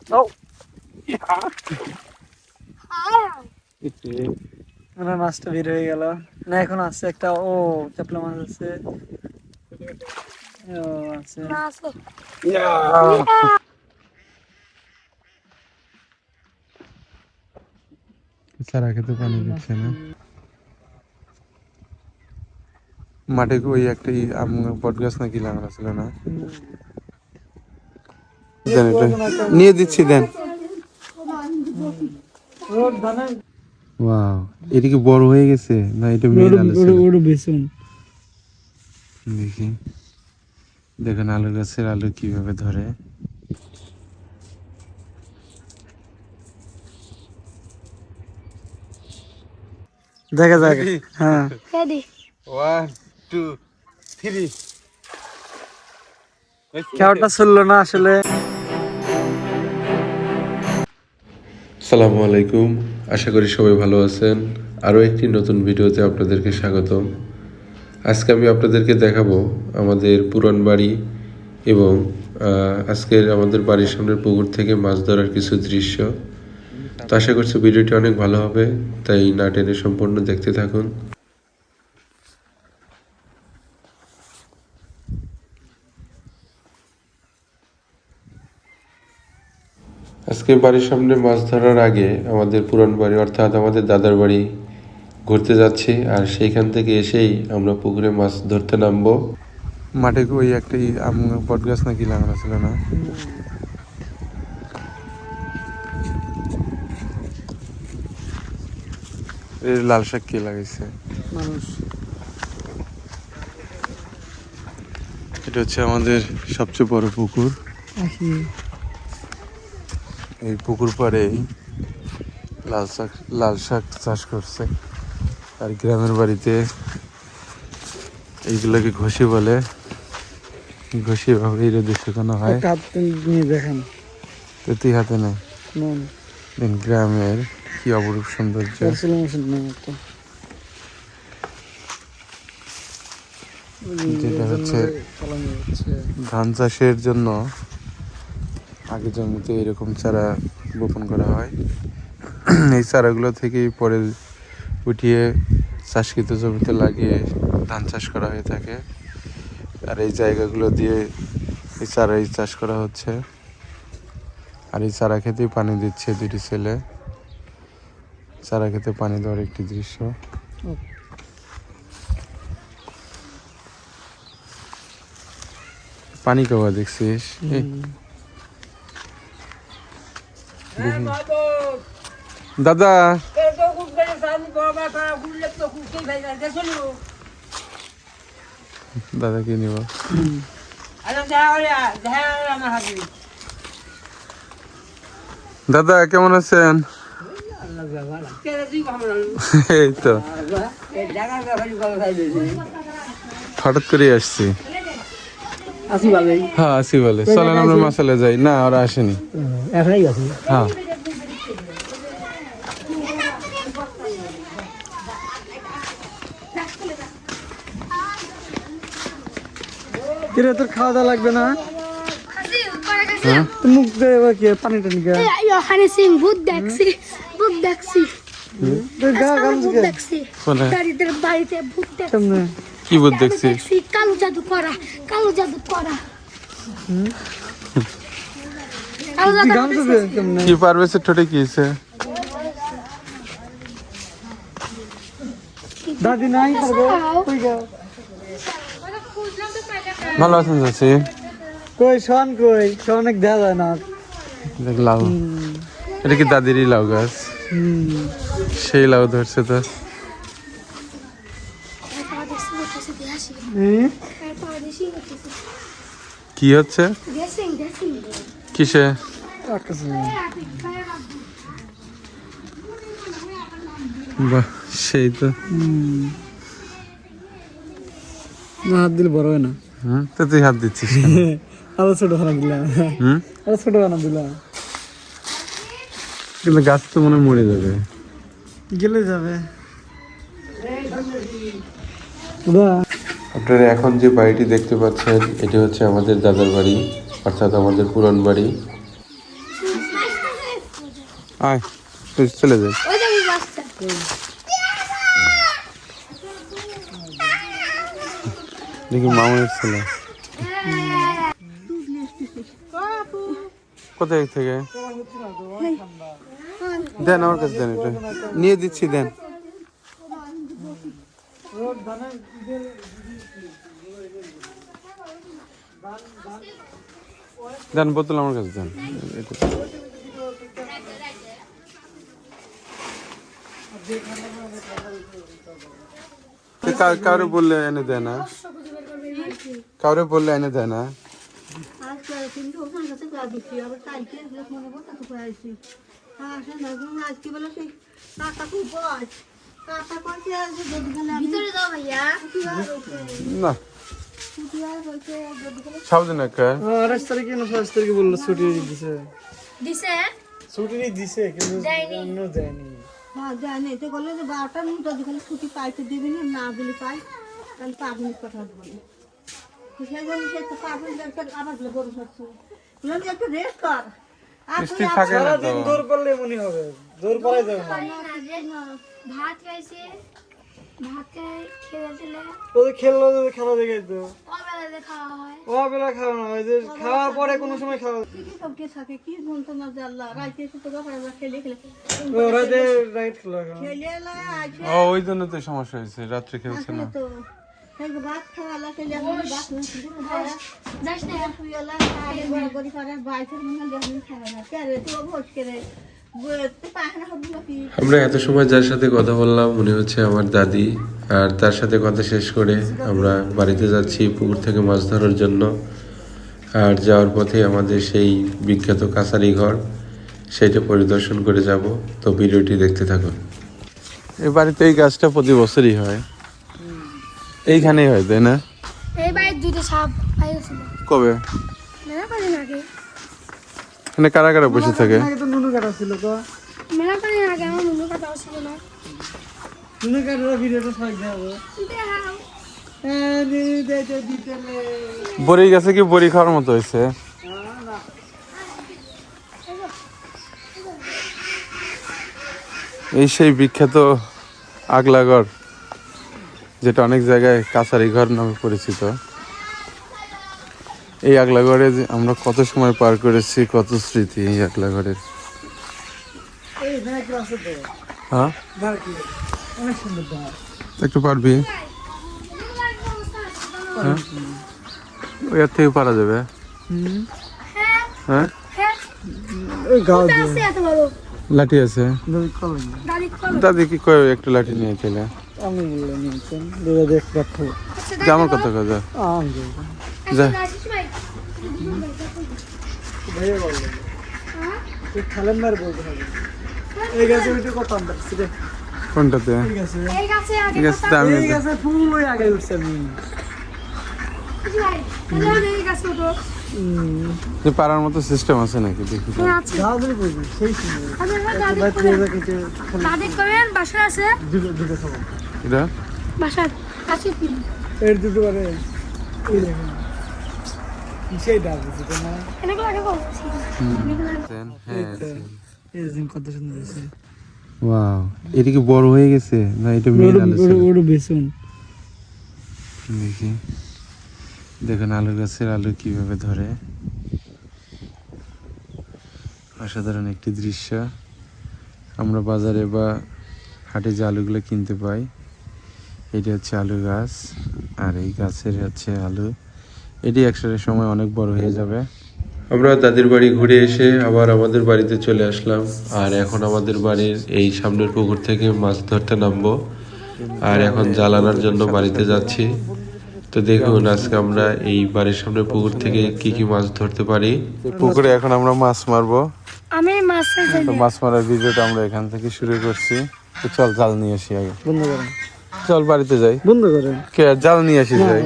ও Yeah. আমার মাছটা বের হয়ে গেল না, এখন আছে একটা। ও চাপলা মাছ আছে, ও আছে। সারা খেতে পানি দিচ্ছে না। মাঠে ওই একটা আম বট গাছ নাকি লাগানো ছিল না? দেন এটা নিয়ে দিচ্ছি, দেন। ওয়াও, এটা কি বড় হয়ে গেছে না এটা মেন আলু ছিল? ওটা বেসন। দেখি, দেখেন আলু গাছের আলু কিভাবে ধরে। দেখা যাক। হ্যাঁ, 1 2 3। খেয়াটা চললো না আসলে। আসসালামু আলাইকুম, আশা করি সবাই ভালো আছেন। আরও একটি নতুন ভিডিওতে আপনাদেরকে স্বাগতম। আজকে আমি আপনাদেরকে দেখাবো আমাদের পুরান বাড়ি এবং আজকের আমাদের বাড়ির সামনের পুকুর থেকে মাছ ধরার কিছু দৃশ্য। তো আশা করছি ভিডিওটি অনেক ভালো হবে, তাই না টেনে সম্পূর্ণ দেখতে থাকুন। আজকে বাড়ির সামনে মাছ ধরার আগে আমাদের পুরান বাড়ি অর্থাৎ আমাদের দাদার বাড়ি ঘুরতে যাচ্ছি, আর সেইখান থেকে এসেই আমরা পুকুরে মাছ ধরতে নামবো। মাঠে ওই একটা আম বট গাছ নাকি লাগানো ছিল না? এর লাল শাক কে লাগাইছে? মানুষ। এটা হচ্ছে আমাদের সবচেয়ে বড় পুকুর। এই পুকুর পাড়েই লাল শাক চাষ করছে। আর গ্রামের বাড়িতে এইগুলোকে ঘষি বলে, ঘষি ভাবে রোদে শুকানো হয়। দেখেন তুই হাতে নেই। গ্রামের কি অপরূপ সৌন্দর্য। যেটা হচ্ছে ধান চাষের জন্য আগে জমিতে এরকম চারা বপন করা হয়। এই চারাগুলো থেকেই পরে উঠিয়ে চাষকৃত জমিতে লাগিয়ে ধান চাষ করা হয়ে থাকে। আর এই জায়গাগুলো দিয়ে এই চারাই চাষ করা হচ্ছে। আর এই চারা খেতেই পানি দিচ্ছে দুটি ছেলে। চারা খেতে পানি দেওয়ার একটি দৃশ্য। পানি খাওয়া দেখছিস? দাদা দাদা কি নিব? দাদা কেমন আছেন? এই তো হঠাৎ করে আসছি। হ্যাঁ আসি বলে, চলেন আমরা মাসালে যাই। না ওরা আসেনি। হ্যাঁ কিরে, তোর খাওয়া দাওয়া লাগবে না? মুখ দেবে কি পানি টানি গা? ভূত দেখছি, ভূত দেখছি, ভূত দেখছি। বাড়িতে ভূত দেখছি। কি ভূত দেখছিস? কালো জাদু করা, কালো জাদু করা। কি পারবে ঠোঁটে কি হয়েছে? দাদি নাই পারবে। ভালো আছেন চাচি? কই শোন, কই অনেক দেওয়া যায় না। দেখ লাউ, এটা কি দাদিরই লাউ গাছ? সেই লাউ ধরছে তো। কি হচ্ছে? কিসে? বাহ, সেই তো। হাত দিলে বড় হয় না। তো তুই হাত দিচ্ছিস? আরো ছোট বানা দিলাম, আরো ছোট বানা দিলাম। কিন্তু গাছ তো মনে মরে যাবে। গেলে যাবে। আপনারা এখন যে বাড়িটি দেখতে পাচ্ছেন এটি হচ্ছে আমাদের দাদার বাড়ি, অর্থাৎ আমাদের পুরান বাড়ি। আয় তুই চলে যাই। ওই যে বাচ্চা দেখি মামুনের ছেলে কোথায় থেকে দেন আমার কাছে দেন, এটা নিয়ে দিচ্ছি দেন। দেন বোতল আমার কাছে দেন। কাউরে বললে এনে দেয় না, কাউরে বললে এনে দেয় না। ভিতরে যাও ভাইয়া না সাবধান একটা 28 তারিখে না 27 তারিখে বললো ছুটি দিছে, দিছে ছুটি দিছে কিন্তু দেয়নি। অন্য দেয়নি। হ্যাঁ জানি তো বললো যে 12টার মধ্যে যদি ছুটি পাইতে দিবি না, না দিলে পাই তাহলে পাবলিক কথা বলে সেই জন্য সে তো পাবলিক আবার গরু খাচ্ছে বললাম যে একটু রেস্ট কর। আর তুই মিষ্টি থাকে না তো। সারাদিন দৌড় করলে এমনই হবে, দৌড় করাই যাবে না। ভাত খাইছে ভাত খেয়ে দিলে ওদের খেললো, খেলা দেখে তো কবেলা খাওয়া হয় ও বেলা খাওয়া না হয়, যে খাওয়ার পরে কোনো সময় খাওয়া কি কি সব কে থাকে কি বলতো না যে আল্লাহ রাইতে এসে তো ব্যাপারে খেলে খেলে ওরা যে রাইট খেলা খেলে এলা আছে ও ওই জন্য তো সমস্যা হয়েছে, রাত্রে খেলছে না। তো সেই ভাত খাওয়ালা খেলে ভাত যাস না শুয়েলা আগে বড় করে করে বাইকের মনে দেখুন খাবে না কে রে তুই ভোজ করে পায়খানা হবে নাকি। আমরা এত সময় যার সাথে কথা বললাম মনে হচ্ছে আমার দাদি, আর তার সাথে কথা শেষ করে আমরা বাড়িতে যাচ্ছি পুকুর থেকে মাছ ধরার জন্য। আর যাওয়ার পথে আমাদের সেই বিখ্যাত কাছারি ঘর, সেইটা পরিদর্শন করে যাব। তো ভিডিওটি দেখতে থাকুন। এই বাড়িতে এই গাছটা প্রতি বছরই হয়, এইখানেই হয় তাই না? এই বাইরে দুটো সাপ পাইছিল কবে? মেলা কদিন আগে এখানে কারা কারা বসে থাকে? আগে তো নুনু কাটা ছিল তো, মেলা কদিন আগে আমার মনে কথা ছিল না নুনু কাটার ভিডিওটা সবাই দেখাবো। দেখাও হ্যাঁ দিতে দিতে বড়ি গাছে কি বড়ি খাওয়ার মতো হয়েছে? এই সেই বিখ্যাত আগলাঘর, যেটা অনেক জায়গায় কাছারি ঘর নামে পরিচিত। এই আগলাঘরে যে আমরা কত সময় পার করেছি, কত স্মৃতি এই আগলাঘরের। এই নাকি আছে তো হ্যাঁ নাকি অনেক সুন্দর ধার। একটু পারবি? হ্যাঁ ওই আর থেকে পারা যাবে। হ্যাঁ এই গাও দিয়ে আছে এত বড় লাঠি আছে, দাদি কল দাদি কি কয় একটু লাঠি নিয়ে খেলে। আমি নিয়েছেন দুটো দেখ রাখো যে আমার কথা কথা আমি যা। ভাইয়া বললেন তুই খেলেন্দার বলতে হবে। এই গাছে উঠে কত আম পাচ্ছি রে, কোনটাতে? এই গাছে এই গাছে আগে এই গাছটা আমি এই গাছে ফুল ওই আগে উঠছে আমি। কিছু ভাই তাহলে এই গাছ তো যে পারার মতো সিস্টেম আছে নাকি দেখি তো। আছে গাও ধরে বলবি সেই সুন্দর। আমি দাদি দাদি দিয়ে কেটে দাদি করেন বাসা আছে দুটো খাবো। এটা বাসা আছে কি এর দুটো করে এই দেখুন কিসেই ডাল দিচ্ছে তো না। এনেকে লাগে বলছি দেন, হ্যাঁ এই দেখুন কত সুন্দর হয়েছে। ওয়াও, এটা কি বড় হয়ে গেছে না এটা মেন আলু ছিল? ওটা বেসন দেখি, দেখুন আলু গাছের আলু কিভাবে ধরে। অসাধারণ একটি দৃশ্য। আমরা বাজারে বা হাটে যে আলুগুলো কিনতে পাই, এটি হচ্ছে আলু গাছ, আর এই গাছের হচ্ছে আলু। এটি একসাথে সময় অনেক বড় হয়ে যাবে। আমরা দাদির বাড়ি ঘুরে এসে আবার আমাদের বাড়িতে চলে আসলাম। আর এখন আমাদের বাড়ির এই সামনের পুকুর থেকে মাছ ধরতে নামবো। আর এখন জাল আনার জন্য বাড়িতে যাচ্ছি। তো দেখুন আজকে আমরা এই বাড়ির সামনে পুকুর থেকে কি কি মাছ ধরতে পারি। পুকুরে এখন আমরা মাছ মারবো। আমি মাছে যাই তো মাছ মারার ভিডিওটা আমরা এখান থেকে শুরু করছি। তো চল জাল নিয়ে আসি আগে, বন্ধ করেন, চল বাড়িতে যাই। বন্ধ করেন। কে আর জাল নিয়ে আসি যাই।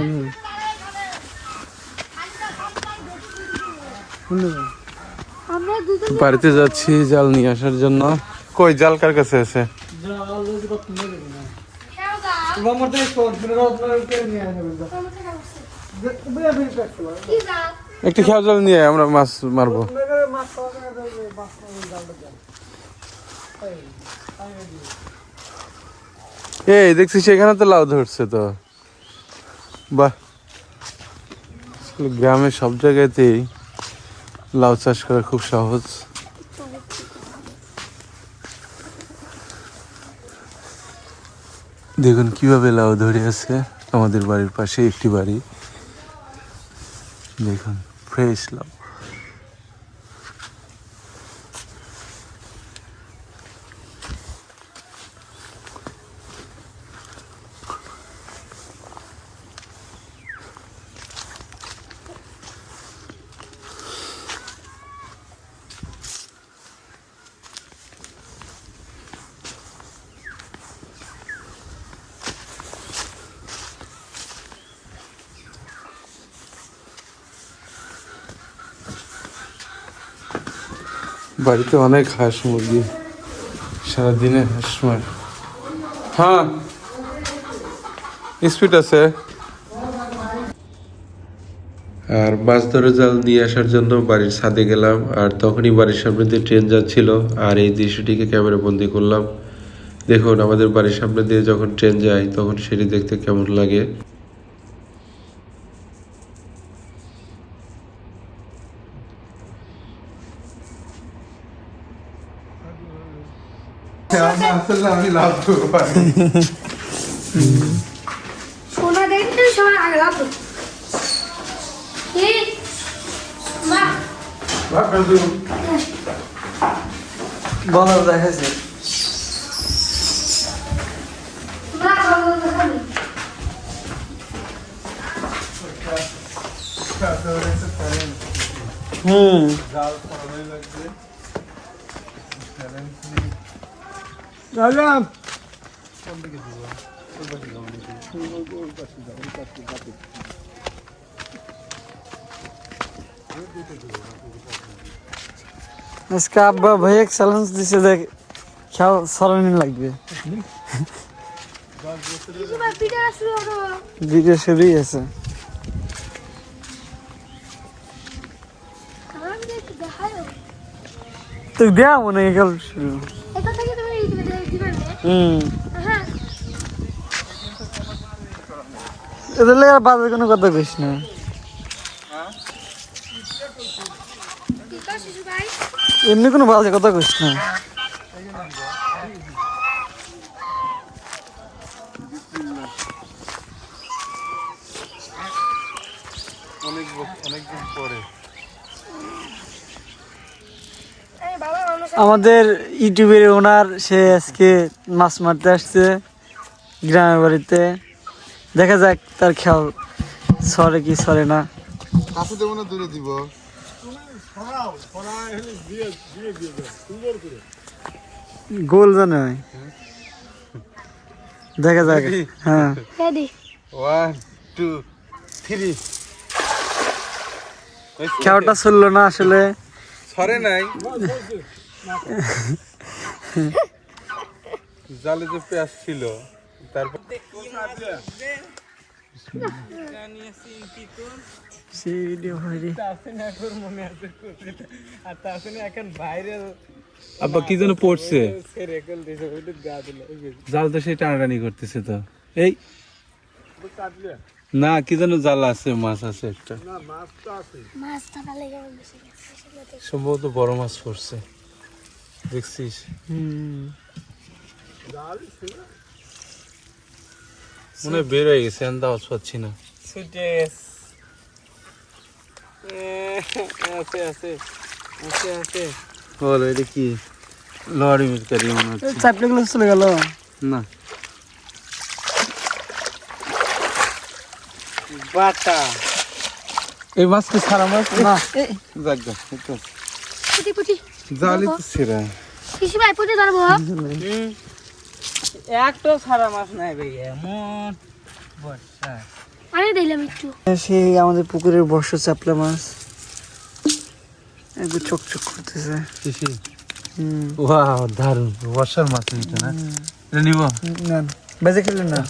আমরা দুজন বাড়িতে যাচ্ছি জাল নিয়ে আসার জন্য। কই জাল কার কাছে আছে? খেও দাও বাবার থেকে ফোন করে আপনার কে নিয়ে আসবেন তো বুয়া বিল কাটতে পারো কি দাও একটু খেয়াল জাল নিয়ে আমরা মাছ মারবো। মাছ খাওয়া মাছ জালটা এই দেখছিস এখানে তো লাউ ধরছে তো, বাহ। গ্রামের সব জায়গাতেই লাউ চাষ করা খুব সহজ। দেখুন কিভাবে লাউ ধরে আছে। আমাদের বাড়ির পাশে একটি বাড়ি, দেখুন ফ্রেশ লাউ। বাড়িতে অনেক হাঁস মুরগি, সারাদিনে হাঁস মার। হ্যাঁ স্পিড আছে। আর মাছ ধরে জাল নিয়ে আসার জন্য বাড়ির ছাদে গেলাম, আর তখনই বাড়ির সামনে দিয়ে ট্রেন যাচ্ছিল, আর এই দৃশ্যটিকে ক্যামেরা বন্দি করলাম। দেখুন আমাদের বাড়ির সামনে দিয়ে যখন ট্রেন যায় তখন সেটি দেখতে কেমন লাগে। আমি লাভ করতে পারি। সোনা দেখতে সোনা আগে লাভ কি মা বলার দেখাচ্ছে মা বলো দেখাবি রাজাম আজকে আব্বা ভাই এক চ্যালেঞ্জ দিছে, দেখ খাও সরানি লাগবে। কিছু ভাই পিঠা শুরু হলো ভিডিও শুরুই আছে। আমি দেখি দেখাই তো দেয়া মনে গেল শুরু। এটা থেকে তুমি দিবে হ্যাঁ এদের লেগে আর বাজে কোনো কথা কইস না। কি করছিস ভাই এমনি কোনো বাজে কথা কইস না। অনেকদিন পরে এই বাবা মানুষ আমাদের ইউটিউবের ওনার, সে আজকে মাছ মারতে আসছে গ্রামের বাড়িতে। দেখা যাক তার খেয়াল সরে কি সরে না। কাছে দেবো না দূরে দিব? গোল জানে ভাই, দেখা যাক। হ্যাঁ রেডি 1 2 3 খেয়ালটা চললো না আসলে। সরে নাই জালে যে পেঁয়াজ ছিল তারপর আব্বা কি যেন পড়ছে, জাল তো সেই টানাটানি করতেছে তো। এই না কি যেন জাল আছে, মাছ আছে একটা, মাছ ধরা লেগে বেশি সম্ভবত বড় মাছ পড়ছে, দেখছিস? মনে হয় বের হয়ে গেছে, আমি আওয়াজ পাচ্ছি না। বলো এটা কি? লরি মিরকারি মনে হচ্ছে। চারটে গুলো চলে গেল না বাটা। এই মাছ কি সারা মাছ না যাক যাক, একটু পুটি পুটি জালি তো ছেড়া। কিছু ভাই পুটি ধরবো একটা সারা মাছ নাই ভাই, এমন বর্ষা। আমি দিলাম একটু সেই আমাদের পুকুরের বর্ষা চাপলা মাছ একটু চকচক করতেছে। ওয়াও দারুণ, বর্ষার মাছ এটা না? এটা নিব না বেজে খেলেন না,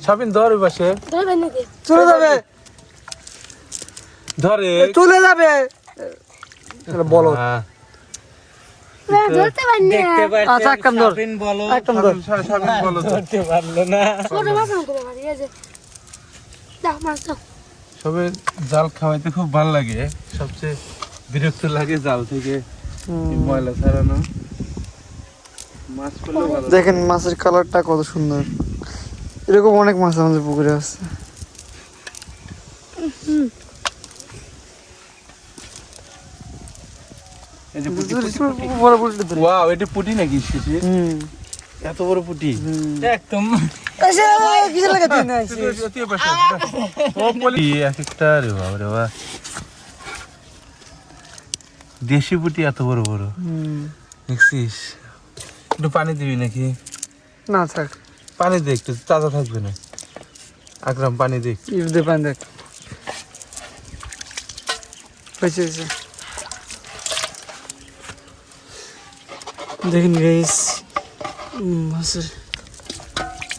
সাবিন ধর ওই পাশে, ধরবেন নাকি চলে যাবে ধরে চলে যাবে বলো। ধরতে পারিনি আচ্ছা এক কাম ধর এক কাম ধর সাবিন বলো তো। ছোট মাছ আনতে পারি এই যে দাও মাছ দাও সবে জাল খাওয়াইতে খুব ভালো লাগে, সবচেয়ে বিরক্ত লাগে জাল থেকে এই ময়লা ছাড়ানো। মাছ পড়লেও ভালো। দেখেন মাছের কালারটা কত সুন্দর, এরকম অনেক মাছ আমাদের পুকুরে আছে। এই যে পুঁটি, বড় পুকুরে ধরে। ওয়াও, এটা পুঁটি নাকি শিশির? এত বড় পুঁটি। কিসের লাগে তুই না ও পলি এক একটা, রে বাবা রে বাবা, দেশি পুঁটি এত বড় বড় দেখছিস? একটু পানি দিবি নাকি? না থাক, পানি দে, একটু তাজা থাকবে না। আকরাম পানি দে। ইফ দে পান দেখ হয়েছে হয়েছে। দেখেন গাইস মাছের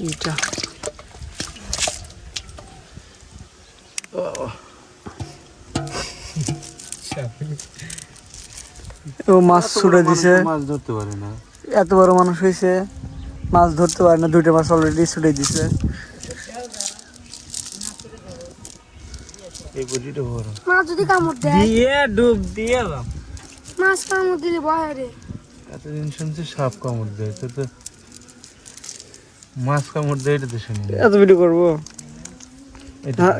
ইটা ও মাছ ছুড়ে দিছে, মাছ ধরতে পারে না। এত বড় মানুষ হয়েছে মাছ ধরতে পারে না, দুইটা মাছ অলরেডি ছুটে দিছে। এই পুঁটিটা বড়। মাছ যদি কামড় দেয় দিয়ে ডুব দিয়ে দাও। মাছ কামড় দিলে ভয় রে এতদিন শুনছি সাপ কামড় দেয়, তো মাছ কামড় দেয় এটা তো শুনি। এত ভিডিও করবো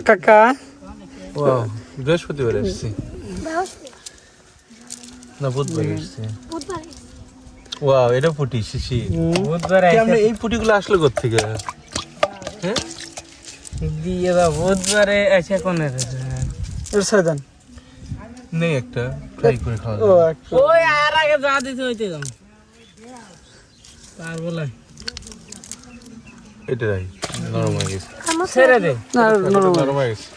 কাকা। ওয়াও, বৃহস্পতিবার এসছি না বুধবার এসছি। বুধবারে ওয়াও, এটা পুঁটি শিশি। বুধবার আমরা এই পুঁটিগুলো আসলো কোত্থেকে? হ্যাঁ দিয়ে দাও, বুধবারে এসে কোন দেন নেই, একটা ফ্রাই করে খাওয়া ও যাবে। ওই আর আগে যা দিতে হইতে যাম তার বলে এটা রাই নরম হয়ে গেছে। ছেড়ে দে না নরম হয়ে গেছে।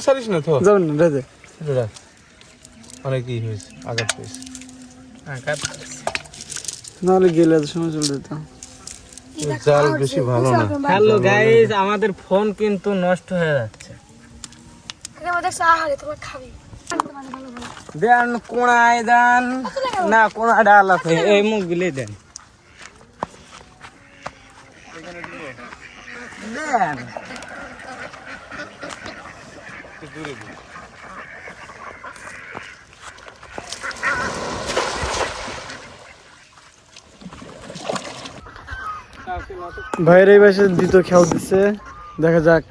সারিস না তো, যাবেন না রে দে এটা রাখ। অনেক ই হয়েছে, আঘাত পেয়েছে। নাহলে গেলে এত সময় চলে যেত। জাল বেশি ভালো না। হ্যালো গাইস, আমাদের ফোন কিন্তু নষ্ট হয়ে যাচ্ছে। আমাদের সাহারে তোমার খাবি দেন কোনায় দেন না, কোনা ডাল আছে এই মুখ গুলি দেন দেন। ভাইয়ের এই বাসে দ্বিতীয় খেয়াল দিচ্ছে, দেখা যাক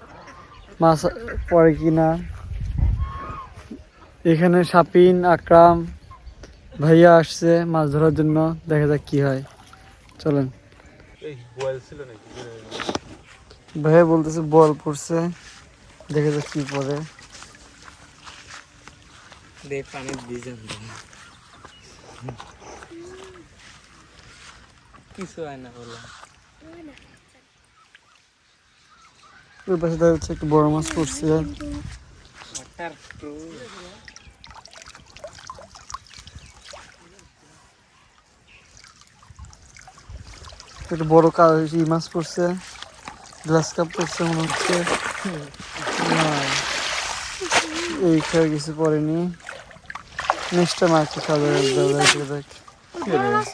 মাছ পড়ে কিনা। এখানে সাপিন আকরাম ভাইয়া আসছে মাছ ধরার জন্য, দেখা যাক কি হয়। চলেন। এই বয়েল ছিল নাকি? ভাইয়া বলতেছে বল পড়ছে, দেখা যাক কি পড়ে। কিছু হয় না বললাম। ওই পাশে দেখা যাচ্ছে একটু বড় মাছ পড়ছে। একটা বড় ই মাছ পড়ছে, গ্লাস কাপ পড়ছে মনে হচ্ছে। না, এই খেয়ে কিছু পড়েনি। নেক্সট টাইম আর কি খাওয়া দেখ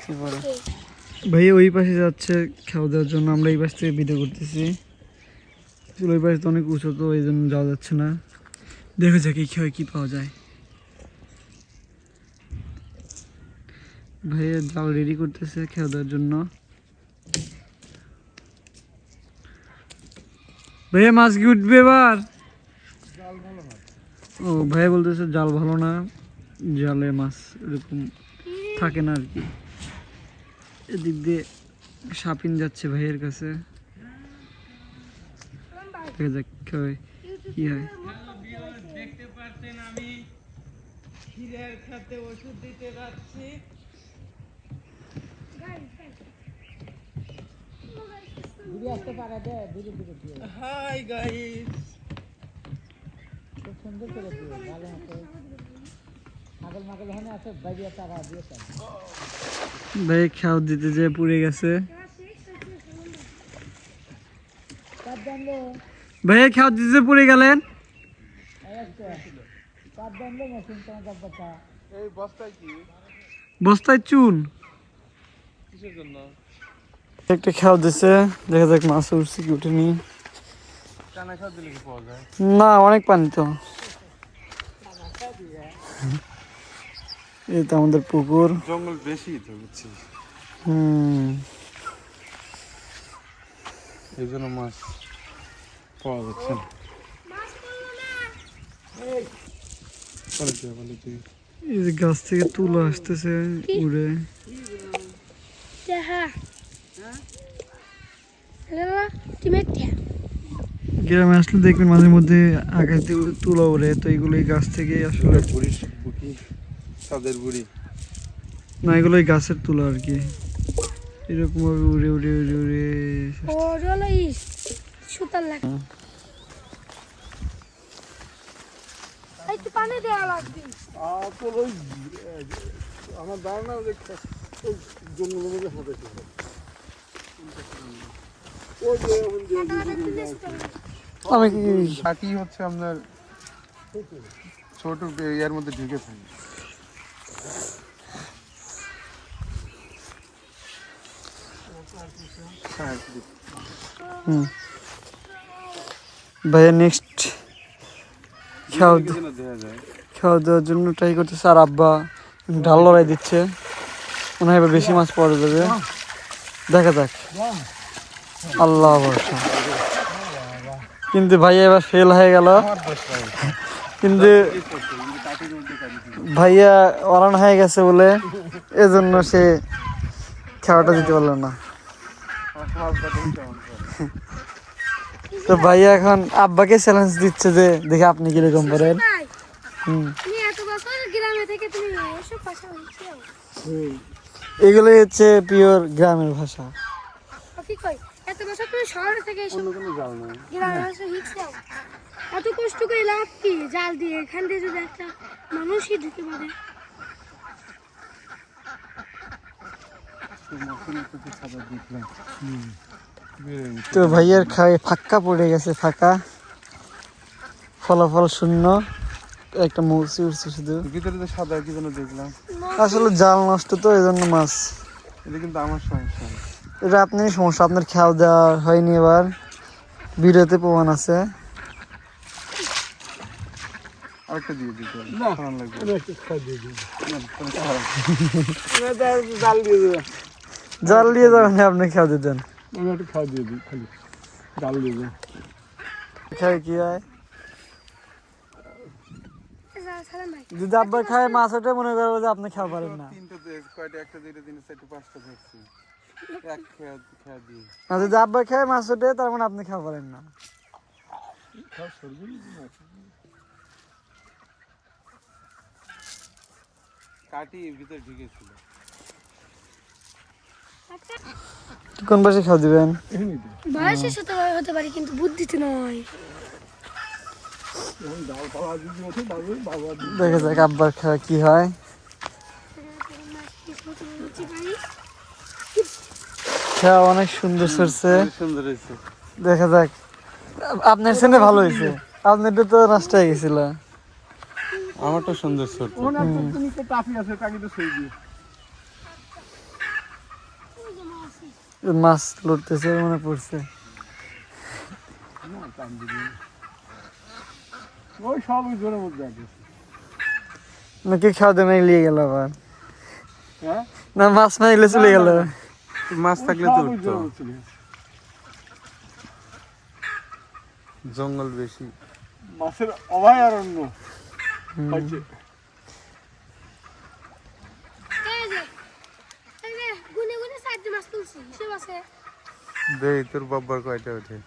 কি পড়ে। ভাইয়া ওই পাশে যাচ্ছে খাওয়া দেওয়ার জন্য, আমরা এই পাশ থেকে ভিডিও করতেছি। ওই পাশে তো অনেক উঁচু, তো এই জন্য যাওয়া যাচ্ছে না। দেখে যাক এই খেয়ে কি পাওয়া যায়। ভাইয়া জাল রেডি করতেছে খাওয়া দেওয়ার জন্য। ভাইয়া মাছ কি উঠবে এবার? ও ভাইয়া বলতেছে জাল ভালো না, জালে মাছ এরকম থাকে না আর কি। এদিক দিয়ে সাপিন যাচ্ছে ভাইয়ের কাছে, দেখা যাক কি হয়। দেখতে পাচ্ছেন আমি ক্ষীরের খেতে ওষুধ দিতে যাচ্ছি। হাই গাইস, খুব সুন্দর করে দিও, ভালো মতো আগল মাগল হনে আছে বাইরিয়া তারা দিয়েছে। ভাই খাও দিতে যে পুড়ে গেছে। ভাইয়া খাও দিতে যে পুড়ে গেলেন। এই বস্তায় কি? বস্তায় চুন একটা খাওয়া দিছে, দেখা যাক মাছ উঠছে কি উঠেনি। না অনেক পানি তো। এই তো আমাদের পুকুর। জঙ্গল বেশি তো বুঝছিস, এই জন্য মাছ পাওয়া যাচ্ছে না। এই যে গাছ থেকে তুলো আসতেছে উড়ে। গ্রামে আসলে দেখবেন মাঝে মধ্যে আকাশ দিয়ে তুলো ওড়ে, তো এগুলো এই গাছ থেকে আসলে তাদের বুড়ি না, এগুলো এই গাছের তুলো আর কি, এরকম ভাবে উড়ে উড়ে উড়ে উড়ে সুতার লাগে একটু পানি দেওয়া লাগবে। আমার ধারণা জঙ্গলের মধ্যে হাঁটে আমি কি কাটি হচ্ছে আপনার ছোট ইয়ার মধ্যে ঢুকে থাকে। ভাইয়া নেক্সট খাওয়া দেখা যায় খাওয়া দেওয়ার জন্য ট্রাই করতেছে, আর আব্বা ডাল লড়াই দিচ্ছে, মনে হয় এবার বেশি মাছ পড়ে যাবে, দেখা যাক আল্লাহ ভরসা। কিন্তু ভাইয়া এবার ফেল হয়ে গেল, কিন্তু ভাইয়া অরান হয়ে গেছে বলে এজন্য সে খাওয়াটা দিতে পারলো না। তো ভাইয়া এখন আব্বাকে চ্যালেঞ্জ দিচ্ছে যে দেখে আপনি কিরকম করেন। তুমি এত বছর গ্রামে থেকে তুমি এসব ভাষা বলছো? এগুলোই হচ্ছে পিওর গ্রামের ভাষা। কি কই এত বছর তুমি শহরে থেকে এসব গ্রামের ভাষা শিখছো? এত কষ্ট করে লাভ কি? জাল দিয়ে এখান দিয়ে যদি একটা মানুষই ঢুকে পড়ে। তো ভাইয়ার খাওয়া ফাঁকা পড়ে গেছে, ফাঁকা ফলাফল শূন্য, একটা মৌসি উঠছে শুধু ভিতরে তো সাদা কি যেন দেখলাম, আসলে জাল নষ্ট তো এই জন্য মাছ। এটা কিন্তু আমার সমস্যা, এটা আপনারই সমস্যা, আপনার খাওয়া দেওয়া হয়নি, এবার ভিডিওতে প্রমাণ আছে। আরেকটা দিয়ে দিতে জাল দিয়ে যাবেন আপনি খাওয়া দিতেন, খাওয়া দিয়ে দিই খালি জাল দিয়ে খাই কি হয় সালাম ভাই যদি আব্বা খায় মাছ ওটা মনে করবো যে আপনি খাওয়া পারেন না। কয়টা একটা দুইটা তিনটা চারটা পাঁচটা ধরছি এক খেয়া দিয়ে আর যদি আব্বা খায় মাছ ওঠে তার মানে আপনি খাওয়া পারেন না। কাটি ভিতরে ঢুকেছিল। কোন পাশে খাওয়া দিবেন? বয়সের সাথে হতে পারে কিন্তু বুদ্ধিতে নয়। দেখা যাক আব্বার খাওয়া কি হয়। খাওয়া অনেক সুন্দর সরছে, সুন্দর হয়েছে, দেখা যাক। আপনার সেনে ভালো হয়েছে, আপনারটা তো নষ্ট হয়ে গেছিল। আমারটা সুন্দর সরছে। মাছ লড়তেছে মনে পড়ছে। ওই সব জোরের মধ্যে আছে। নাকি খাওয়া দাওয়া নিয়ে গেল আবার, হ্যাঁ না মাছ না এলে চলে গেল। মাছ থাকলে তো উঠতো। জঙ্গল বেশি, মাছের অভয়ারণ্য হচ্ছে। গুনে গুনে 4টি মাছ তুলছি, হিসেব আছে। দেই তোর বাবার কয়টা ওঠে।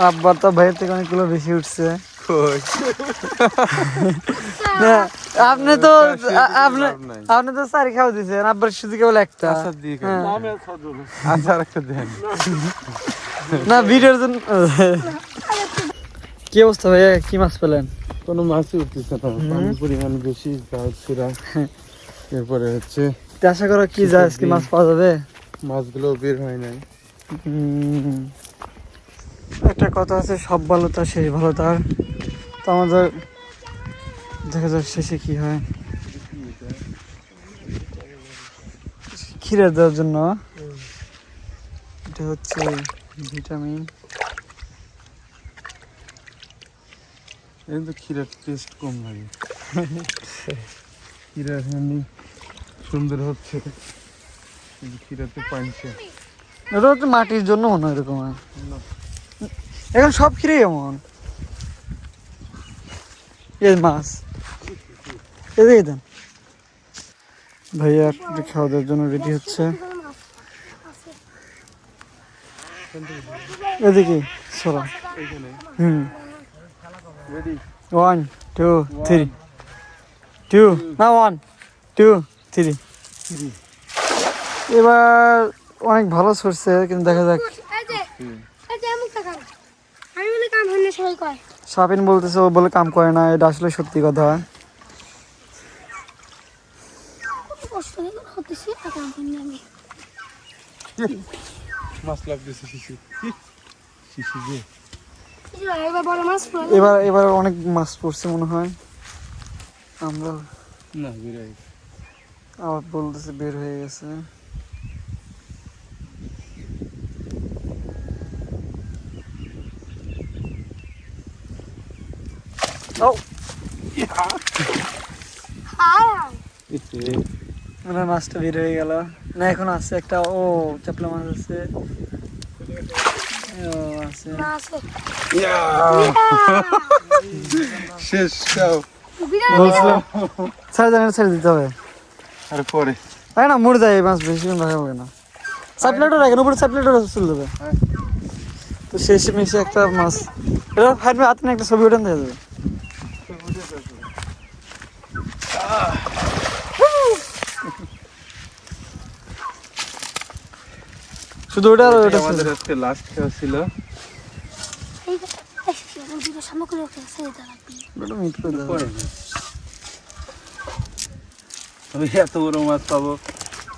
আব্বার তো ভাইয়ের থেকে অনেকগুলো বেশি উঠছে। কই না আপনি তো আপনি তো চারি খাওয়া দিয়েছেন, আব্বার শুধু কেবল একটা। আচ্ছা দিয়ে হ্যাঁ। আচ্ছা আরেকটা দেন না ভিডিওর জন্য। কি অবস্থা ভাইয়া, কি মাছ পেলেন? কোনো মাছই উঠতেছে না, পানির পরিমাণ বেশি, গাছরা এরপরে হচ্ছে আশা করো কি যায় আজকে মাছ পাওয়া যাবে? মাছগুলো বের হয় নাই। একটা কথা আছে, সব ভালো তার শেষ ভালো তার। তো আমাদের দেখা যাক শেষে কি হয়। ক্ষীরা দেওয়ার জন্য এটা হচ্ছে ভিটামিন। কিন্তু ক্ষীরার টেস্ট কম লাগে। ক্ষীরা এমনি সুন্দর হচ্ছে, কিন্তু ক্ষীরাতে পাইছে। এটা হচ্ছে মাটির জন্য মনে হয় এরকম হয়। এখন সব ক্ষীরেই এমন। এই মাছ এদিকে দেন। ভাইয়া একটু খাওয়া দাওয়ার জন্য রেডি হচ্ছে। এদিকে সরা। হুম, 1 2 3 2 না 1 2 3। এবার অনেক ভালো সরছে, কিন্তু দেখা যাক। আমি বলে কাম হয় না, সবাই কয়। সাপিন বলতেছে ও বলে কাম করে না, এটা আসলে সত্যি কথা। কষ্ট হতেছে, আর কাম হয় না আমি। মাছ লাভ দিছে শিশি, শিশি যে এবার বড় মাছ পড়লো। এবার অনেক মাছ পড়ছে মনে হয়। আমরা না বিরাই আবার বলতেছে বের হয়ে গেছে। ও মানে মাছটা বের হয়ে গেল না, এখন আছে একটা। ও চাপলা মাছ আছে। ও আছে। না আছে। শেষ খাও। বলছিলাম ছেড়ে দিতে হবে। আর পরে তাই না, মরে যায় এই মাছ, বেশিক্ষণ রাখা হবে না। চাপলেটও রাখেন, উপরে চাপলেটও চলে যাবে। তো শেষে মিশে একটা মাছ। এটা ফাইটবে হাতে না, একটা ছবি ওঠান দিয়ে যাবে। শুধু ওটা আর ওটা আমাদের আজকে লাস্ট খাওয়া ছিল। সামনে করে রেখেছে, ওটা মিট করে দেবে। পরে না। আমি এত বড় মাছ পাবো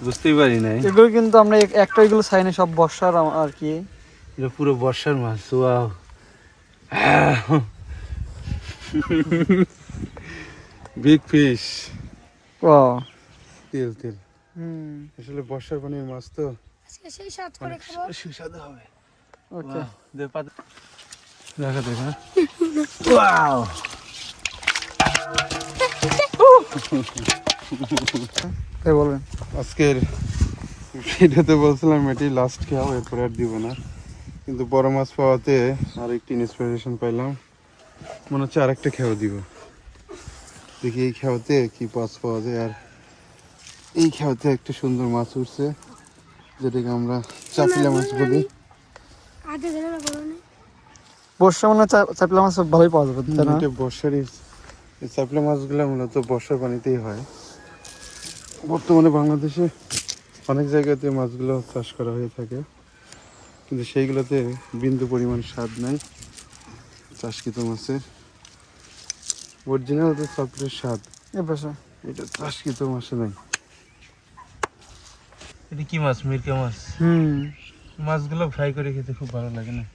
বুঝতেই পারি নাই। এগুলো কিন্তু আমরা একটা এগুলো চাইনি, সব বর্ষার আর কি। এটা পুরো বর্ষার মাছ। Wow, big fish. ও তেল তেল হুম, আসলে বর্ষার পানির মাছ তো আজকে সেই সাত করে খাবো। সুস্বাদু হবে। ওকে। দেখা দেখা। ওয়াও, তাই বলবেন। আজকের ভিডিওতে বলছিলাম এটি লাস্ট খাও, এরপরে আর দিব না। কিন্তু বড় মাছ পাওয়াতে আর একটু ইন্সপিরেশন পাইলাম, মনে হচ্ছে আরেকটা খেয়াও দিব। দেখি এই খেয়াতে কি মাছ পাওয়া যায়। আর এই খেয়াতে একটা সুন্দর মাছ উঠছে, যেটাকে আমরা চাপিলা মাছ বলি। আধে ধরে না বলো না। বর্ষা মনে হয় চাপলা মাছ ভালোই পাওয়া যাবে, তাই না? এটা বর্ষারই, এই চাপলা মাছগুলো মূলত বর্ষার পানিতেই হয়। বর্তমানে বাংলাদেশে অনেক জায়গাতে মাছগুলো চাষ করা হয়ে থাকে, কিন্তু সেইগুলোতে বিন্দু পরিমাণ স্বাদ নাই চাষকৃত মাছের। অরিজিনাল যে চাপলের স্বাদ, এ পাশে এটা চাষকৃত মাছে নাই। এটা কি মাছ? মিরকা মাছ। হুম, মাছগুলো ফ্রাই করে খেতে খুব ভালো লাগে না?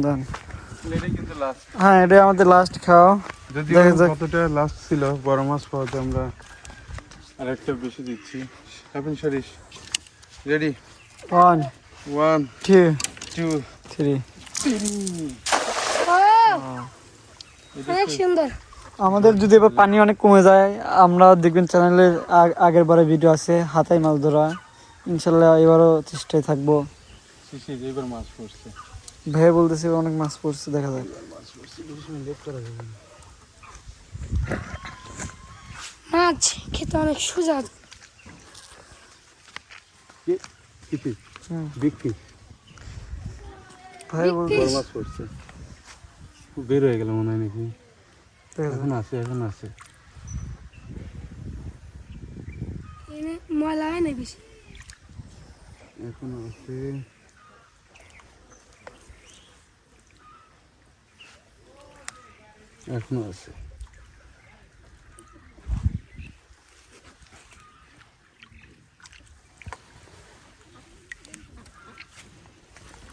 দেন। এটা কিন্তু লাস্ট। হ্যাঁ, এটা আমাদের লাস্ট খাওয়া। যদিও দেখা যাক। কতটা লাস্ট ছিল, বড় মাছ পাওয়াতে আমরা আরেকটা বেশি দিচ্ছি। Happen সারিস ready. 1 1 2 2 3। অনেক সুন্দর। আমাদের যদি এবার পানি অনেক কমে যায়, আমরা দেখবেন চ্যানেলে আগের বারে ভিডিও আছে হাতায় মাছ ধরা। ইনশাল্লাহ এবারও চেষ্টায় থাকবো। এবার মাছ পড়ছে। ভাই বলতেছে অনেক মাছ পড়ছে, দেখা যাক। মাছ খেতে অনেক সুস্বাদু। Big fish. ভাই বলতে বড় মাছ পড়ছে। বের হয়ে গেল মনে হয় নাকি? দেখা যাক। এখন আছে, এখন আছে। এনে ময়লা হয় না বেশি। এখন আছে। এখনো আছে।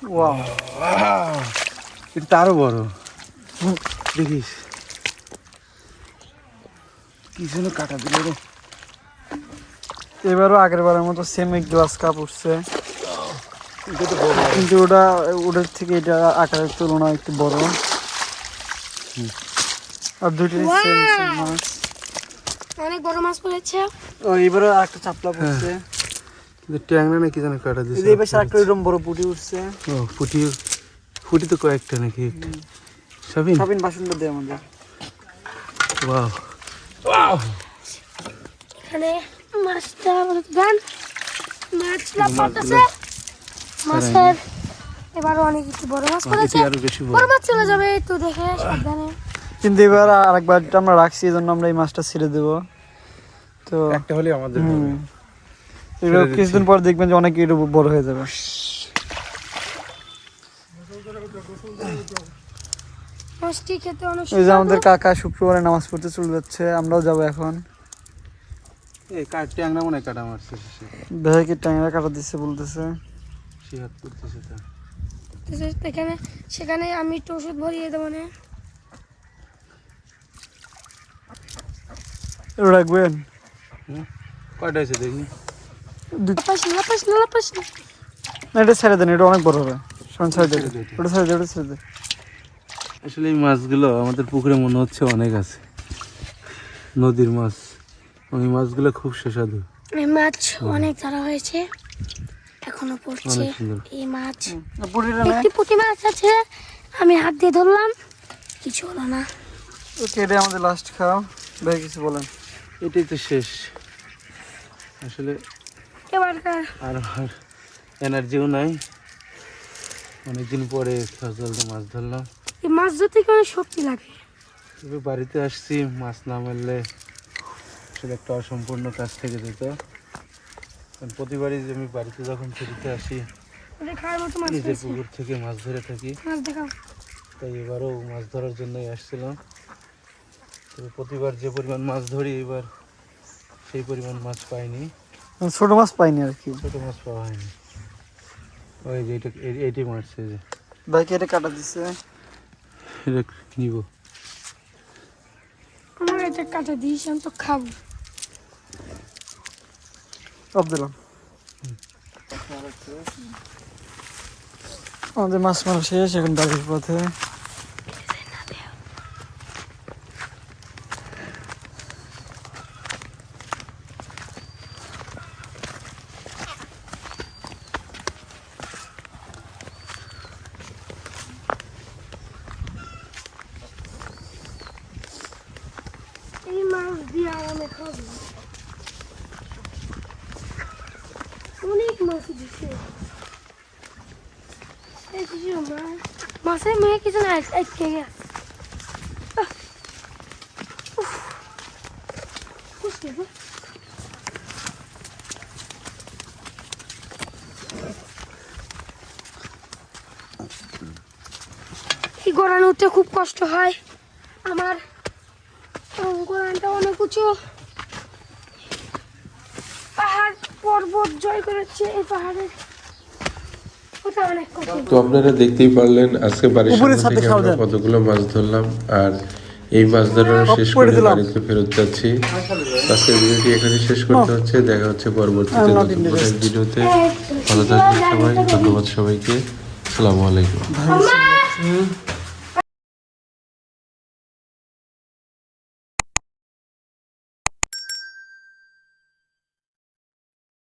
ওয়াও, এটা আরো বড়, দেখিস কি যেন কাটা দিল রে। এবারও আগের বারের মতো সেম গ্লাস কাপ উঠছে, এটা তো বড়। কিন্তু ওটার থেকে এটা আকারের তুলনায় একটু বড়। আর দুইটাই সেম সেম মাছ। অনেক বড় মাছ পড়েছে। ও এবারে আরেকটা চাপলা পড়ছে। কিন্তু ট্যাংরা নাকি যেন কাটা এই দিয়েছে। যে এবার আরেকটা এরকম বড় পুঁটি উঠছে। ও ফুটি তো কয়েকটা নাকি একটা। সাবিন সাবিন বাসনটা দে আমাদের। ওয়াও, এখানে মাছটা গান মাছ লাফাতেছে। মাছের এবারও অনেক একটু বড় মাছ পড়েছে। এটা আরো বেশি বড়। বড় মাছ চলে যাবে একটু দেখে সাবধানে। কিন্তু এবার আরেকবার আমরা রাখছি, এই জন্য আমরা এই মাছটা ছেড়ে দেবো। তো একটা হলে আমাদের হবে। এবার কিছুদিন পর দেখবেন যে অনেক একটু বড় হয়ে যাবে। মাছটি খেতে অনেক এই যে আমাদের কাকা শুক্রবারে নামাজ পড়তে চলে যাচ্ছে, আমরাও যাবো এখন। এই ট্যাংরা মনে হয় কাটা মারছে সে। দেখে কি ট্যাংরা কাটা দিচ্ছে বলতেছে। সে হাত করতেছে তা। এখানে সেখানে আমি একটু ওষুধ ভরিয়ে দেবো না। রাখবেন কয়টা আছে দেখি। লাপাস না। না এটা ছেড়ে দেন, এটা অনেক বড় হবে। শোন ছেড়ে দেন, ওটা ছেড়ে দে, ওটা ছেড়ে দে। আসলে এই মাছগুলো আমাদের পুকুরে মনে হচ্ছে অনেক আছে, নদীর মাছ। ওই মাছগুলো খুব সুস্বাদু, এই মাছ অনেক ধরা হয়েছে, এখনো পড়ছে। অনেক সুন্দর। এই মাছ পুঁটিটা নেই। একটি পুঁটি মাছ আছে, আমি হাত দিয়ে ধরলাম, কিছু হলো না। ওকে, এটা আমাদের লাস্ট খাও। ভাই কিছু বলেন। এটাই তো শেষ আসলে। এবারকার আর এনার্জিও নাই, অনেকদিন পরে সচরাচর মাছ ধরলাম। এই মাছ ধরতে কি অনেক শক্তি লাগে। তবে বাড়িতে আসছি, মাছ না মারলে আসলে একটা অসম্পূর্ণ কাজ থেকে যেত। কারণ প্রতিবারই যে আমি বাড়িতে যখন ছুটিতে আসি ওদের খাওয়ার মতো মাছ নিজের পেয়েছে। পুকুর থেকে মাছ ধরে থাকি, মাছ দেখাও। তাই এবারও মাছ ধরার জন্যই আসছিলাম। তবে প্রতিবার যে পরিমাণ মাছ ধরি, এবার সেই পরিমাণ মাছ পাইনি, ছোট মাছ পাইনি আর কি। ছোট মাছ পাওয়া হয়নি। ওই যে এইটি মারছে, যে ভাইকে এটা কাটা দিচ্ছে। এটা নিব। আমার এটা কাটা দিস, আমি তো খাবো। সব দিলাম। আমাদের মাছ মারা শেষ, এখন বাড়ির পথে। এই মাছ দিয়ে আরামে খাবো। অনেক মাছ দিচ্ছে। এই কিছু মাছের মেয়ে কিছু না আটকে গেছে। এই গোড়ান উঠতে খুব কষ্ট হয় আমার। গোড়ানটা অনেক উঁচু, পাহাড় পর্বত জয় করেছে এই পাহাড়ের। ওটা অনেক কঠিন। তো আপনারা দেখতেই পারলেন আজকে বাড়ির উপরের সামনে ছাদে থেকে আমরা খাওয়া কতগুলো মাছ ধরলাম, আর এই মাছ ধরা শেষ করে বাড়িতে ফেরত যাচ্ছি। আজকের ভিডিওটি এখানে শেষ করতে হচ্ছে, দেখা হচ্ছে পরবর্তীতে নতুন কোনো এক ভিডিওতে। ভালো থাকবেন সবাই, ধন্যবাদ সবাইকে, আসসালামু আলাইকুম।